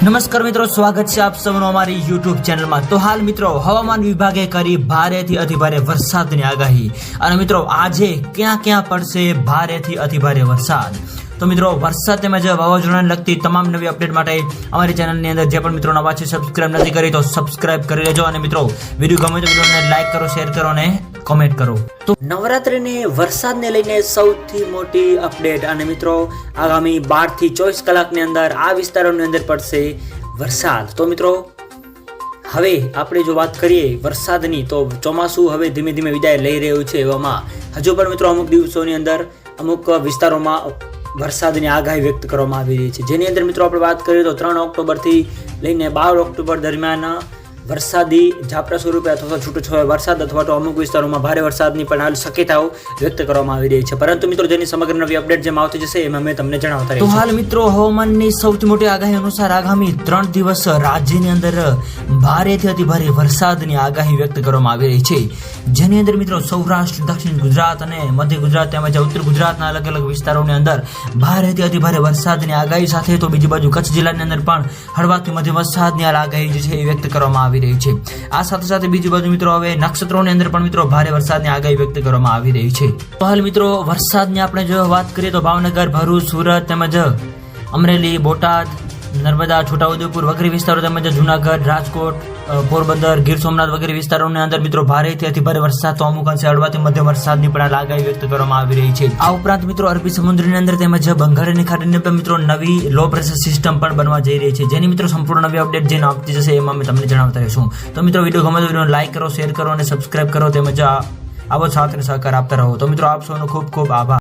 નમસ્કાર મિત્રો, સ્વાગત છે આપ સૌનું અમારી યુટ્યુબ ચેનલમાં। તો હાલ મિત્રો હવામાન વિભાગે કરી ભારેથી અતિભારે વરસાદની આગાહી અને મિત્રો આજે ક્યાં ક્યાં પડશે ભારેથી અતિભારે વરસાદ। તો મિત્રો વરસાદ તેમજ વાવાઝોડાને લગતી તમામ નવી અપડેટ માટે અમારી ચેનલની અંદર જે પણ મિત્રો નવા છે સબસ્ક્રાઇબ નથી કરી તો સબસ્ક્રાઇબ કરી લેજો અને મિત્રો વિડીયો ગમે તો વિડીયોને લાઈક કરો, શેર કરો અને કોમેન્ટ કરો। તો નવરાત્રિને વરસાદને લઈને સૌથી મોટી અપડેટ અને મિત્રો આગામી 12 થી 24 કલાકની અંદર આ વિસ્તારોની અંદર પડશે વરસાદ। તો મિત્રો હવે આપણે જો વાત કરીએ વરસાદની તો ચોમાસું હવે ધીમે ધીમે વિદાય લઈ રહ્યું છે। એવામાં હજુ પણ મિત્રો અમુક દિવસોની અંદર અમુક વિસ્તારોમાં વરસાદની આગાહી વ્યક્ત કરવામાં આવી રહી છે, જેની અંદર મિત્રો આપણે વાત કરીએ તો 3 ઓક્ટોબરથી લઈને 12 ઓક્ટોબર દરમિયાન વરસાદી ઝાપટા સ્વરૂપે અથવા છૂટોછવાયો વરસાદ અથવા તો અમુક વિસ્તારોમાં ભારે વરસાદની પણ હાલ શક્યતાઓ વ્યક્ત કરવામાં આવી રહી છે। પરંતુ મિત્રો જેની સમગ્ર નવી અપડેટ જેમ આવતી જશે એમાં મેં તમને જણાવતા રહીશું। તો હાલ મિત્રો હવામાનની સૌથી મોટી આગાહી અનુસાર આગામી 3 દિવસ રાજ્યની અંદર ભારેથી અતિભારે વરસાદની આગાહી વ્યક્ત કરવામાં આવી રહી છે, જેની અંદર મિત્રો સૌરાષ્ટ્ર, દક્ષિણ ગુજરાત અને મધ્ય ગુજરાત તેમજ ઉત્તર ગુજરાતના અલગ અલગ વિસ્તારોની અંદર ભારેથી અતિભારે વરસાદની આગાહી સાથે તો બીજી બાજુ કચ્છ જિલ્લાની અંદર પણ હળવાથી મધ્યમ વરસાદની આગાહી જે છે એ વ્યક્ત કરવામાં આવી રહી છે। આ સાથે સાથે બીજી બાજુ મિત્રો હવે નક્ષત્રોની અંદર પણ મિત્રો ભારે વરસાદની આગાહી વ્યક્ત કરવામાં આવી રહી છે। તો હાલ મિત્રો વરસાદની આપણે જો વાત કરીએ તો ભાવનગર, ભરૂચ, સુરત તેમજ અમરેલી, બોટાદ, નર્મદા, છોટાઉદેપુર વગેરે વિસ્તારો તેમજ જુનાગઢ, રાજકોટ, પોરબંદર, ગીર સોમનાથ વગેરે વિસ્તારોની અંદર મિત્રો ભારેથી અતિભારે વરસાદ તો અમુક અંશે હળવાથી મધ્યમ વરસાદની પણ આગાહી વ્યક્ત કરવામાં આવી રહી છે। આ ઉપરાંત મિત્રો અરબી સમુદ્રની અંદર તેમજ બંગાળની ખાડીની અંદર મિત્રો નવી લો પ્રેશર સિસ્ટમ પણ બનવા જઈ રહી છે, જેની મિત્રો સંપૂર્ણ નવી અપડેટ જેને આપતી જશે એમાં મેં તમને જણાવતા રહીશું। તો મિત્રો વિડીયો ગમે તો વિડીયોને લાઈક કરો, શેર કરો અને સબસ્ક્રાઇબ કરો તેમજ આવો સાથ અને સહકાર આપતા રહો। તો મિત્રો આપ સૌનો ખૂબ ખૂબ આભાર।